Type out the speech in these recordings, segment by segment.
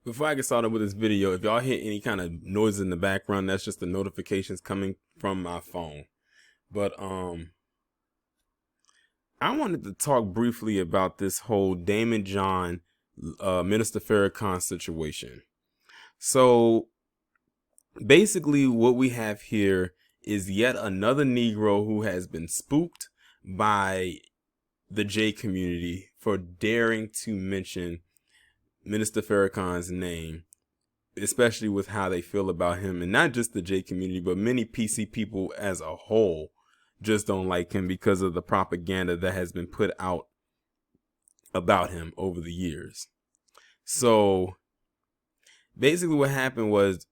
Before I get started with this video, if y'all hear any kind of noise in the background, that's just the notifications coming from my phone. But I wanted to talk briefly about this whole Daymond John, Minister Farrakhan situation. So basically, what we have here is yet another Negro who has been spooked by the J community for daring to mention Minister Farrakhan's name, especially with how they feel about him, and not just the J community, but many PC people as a whole just don't like him because of the propaganda that has been put out about him over the years. So basically what happened was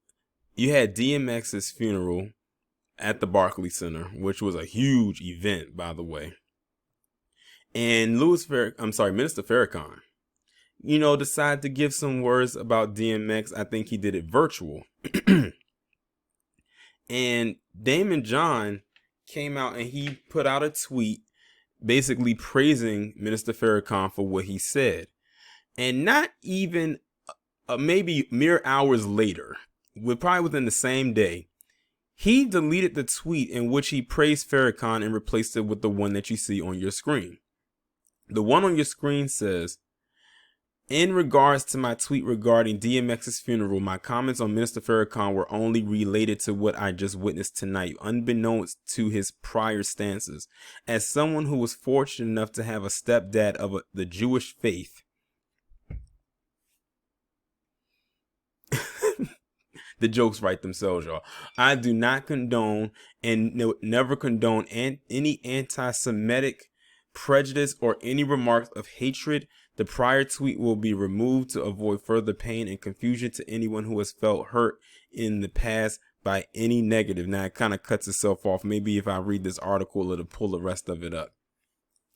you had DMX's funeral at the Barclays Center, which was a huge event, by the way. And Minister Farrakhan, decided to give some words about DMX. I think he did it virtual. And Daymond John came out and he put out a tweet basically praising Minister Farrakhan for what he said. And not even maybe mere hours later, probably within the same day, he deleted the tweet in which he praised Farrakhan and replaced it with the one that you see on your screen. The one on your screen says, "In regards to my tweet regarding DMX's funeral, my comments on Minister Farrakhan were only related to what I just witnessed tonight, unbeknownst to his prior stances. As someone who was fortunate enough to have a stepdad of the Jewish faith," the jokes write themselves, y'all. "I do not condone and never condone any anti-Semitic prejudice or any remarks of hatred. The prior tweet will be removed to avoid further pain and confusion to anyone who has felt hurt in the past by any negative." Now it kind of cuts itself off. Maybe if I read this article, it'll pull the rest of it up.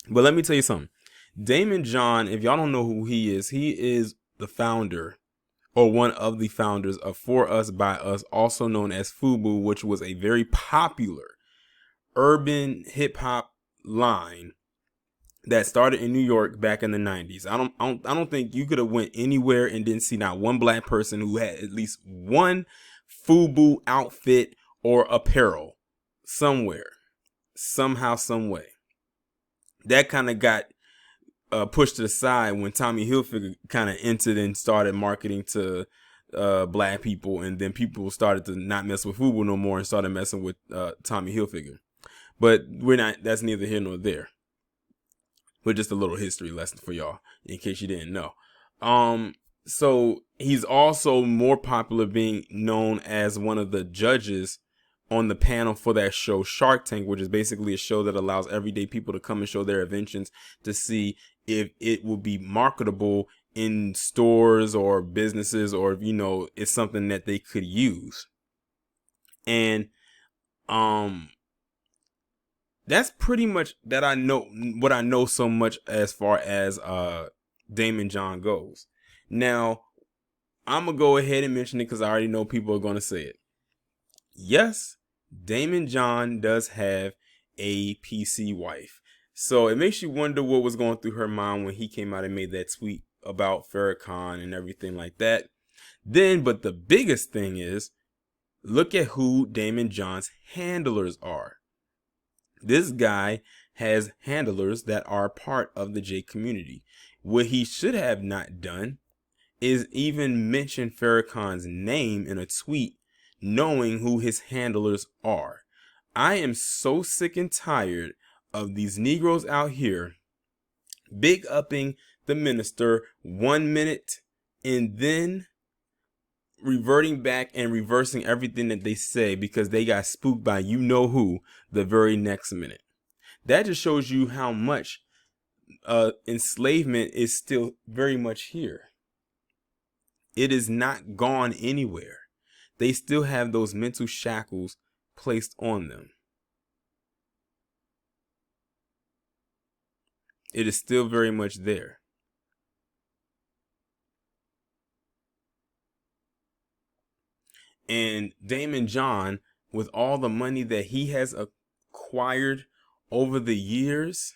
But let me tell you something. Daymond John, if y'all don't know who he is the founder, or one of the founders, of For Us By Us, also known as FUBU, which was a very popular urban hip hop line that started in New York back in the 90s. I don't think you could have went anywhere and didn't see not one black person who had at least one FUBU outfit or apparel somewhere, somehow, some way. That kind of got pushed to the side when Tommy Hilfiger kind of entered and started marketing to black people, and then people started to not mess with FUBU no more and started messing with Tommy Hilfiger. But that's neither here nor there. But just a little history lesson for y'all in case you didn't know. So he's also more popular being known as one of the judges on the panel for that show Shark Tank, which is basically a show that allows everyday people to come and show their inventions to see if it will be marketable in stores or businesses, or if it's something that they could use. And that's pretty much that I know what I know so much as far as Daymond John goes. Now, I'm going to go ahead and mention it because I already know people are going to say it. Yes, Daymond John does have a PC wife. So it makes you wonder what was going through her mind when he came out and made that tweet about Farrakhan and everything like that. But the biggest thing is, look at who Daymond John's handlers are. This guy has handlers that are part of the J community. What he should have not done is even mention Farrakhan's name in a tweet, knowing who his handlers are. I am so sick and tired of these Negroes out here big upping the minister 1 minute and then reverting back and reversing everything that they say because they got spooked by who the very next minute. That just shows you how much enslavement is still very much here. It is not gone anywhere. They still have those mental shackles placed on them. It is still very much there. And Daymond John, with all the money that he has acquired over the years,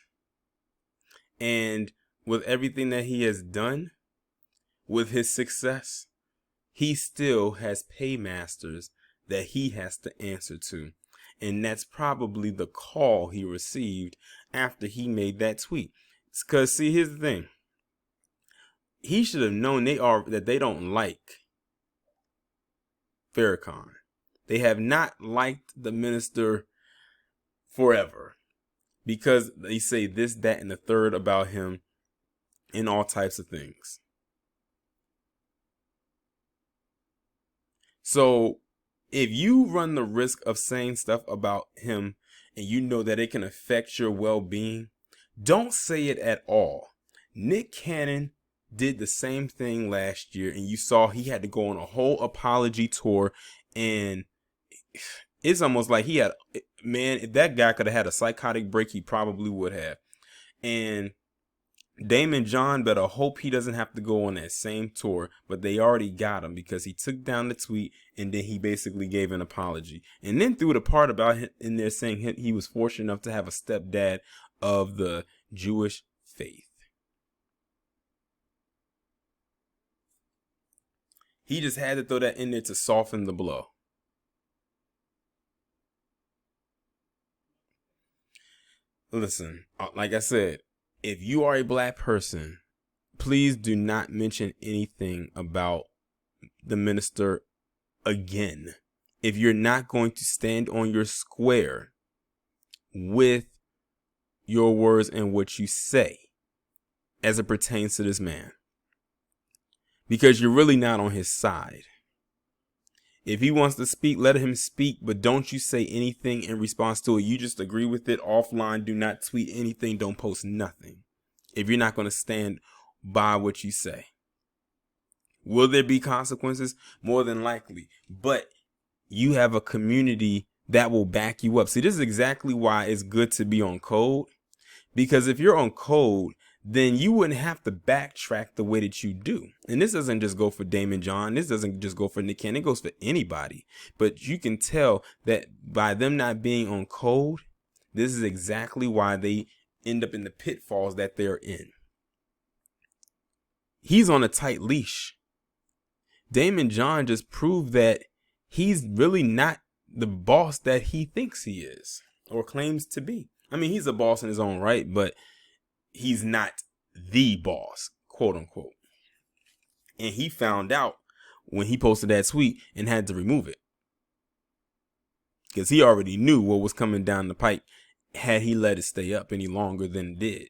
and with everything that he has done, with his success, he still has paymasters that he has to answer to. And that's probably the call he received after he made that tweet. Because, see, here's the thing. He should have known that they don't like Farrakhan. They have not liked the minister forever because they say this, that, and the third about him and all types of things. So if you run the risk of saying stuff about him and you know that it can affect your well-being, don't say it at all. Nick Cannon did the same thing last year, and you saw he had to go on a whole apology tour, and it's almost like he had, man, if that guy could have had a psychotic break, he probably would have. And Daymond John better hope he doesn't have to go on that same tour, but they already got him because he took down the tweet and then he basically gave an apology. And then threw the part about him in there saying he was fortunate enough to have a stepdad of the Jewish faith. He just had to throw that in there to soften the blow. Listen, like I said, if you are a black person, please do not mention anything about the minister again. If you're not going to stand on your square with your words and what you say as it pertains to this man, because you're really not on his side. If he wants to speak, let him speak, but don't you say anything in response to it. You just agree with it offline. Do not tweet anything. Don't post nothing if you're not going to stand by what you say. Will there be consequences? More than likely. But you have a community that will back you up. See, this is exactly why it's good to be on code. Because if you're on code, then you wouldn't have to backtrack the way that you do. And this doesn't just go for Daymond John. This doesn't just go for Nick Cannon. It goes for anybody. But you can tell that by them not being on code, this is exactly why they end up in the pitfalls that they're in. He's on a tight leash. Daymond John just proved that he's really not the boss that he thinks he is or claims to be. I mean, he's a boss in his own right, but he's not the boss, quote unquote. And he found out when he posted that tweet and had to remove it. Because he already knew what was coming down the pike had he let it stay up any longer than it did.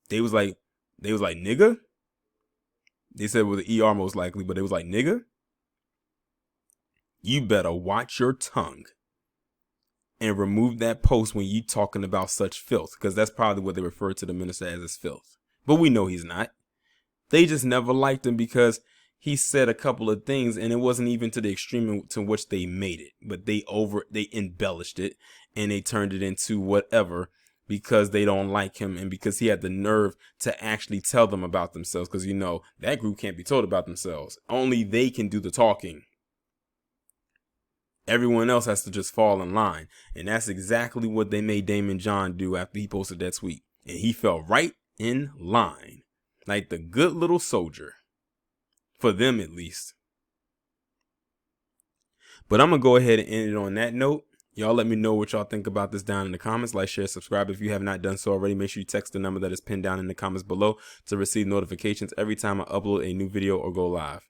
They was like, nigga? They said with the ER most likely, but it was like, nigga? You better watch your tongue and remove that post when you talking about such filth, because that's probably what they refer to the minister as filth. But we know he's not. They just never liked him because he said a couple of things, and it wasn't even to the extreme to which they made it, but they embellished it and they turned it into whatever because they don't like him and because he had the nerve to actually tell them about themselves, because you know that group can't be told about themselves. Only they can do the talking. Everyone else has to just fall in line. And that's exactly what they made Daymond John do after he posted that tweet. And he fell right in line. Like the good little soldier. For them, at least. But I'm going to go ahead and end it on that note. Y'all let me know what y'all think about this down in the comments. Like, share, subscribe. If you have not done so already, make sure you text the number that is pinned down in the comments below to receive notifications every time I upload a new video or go live.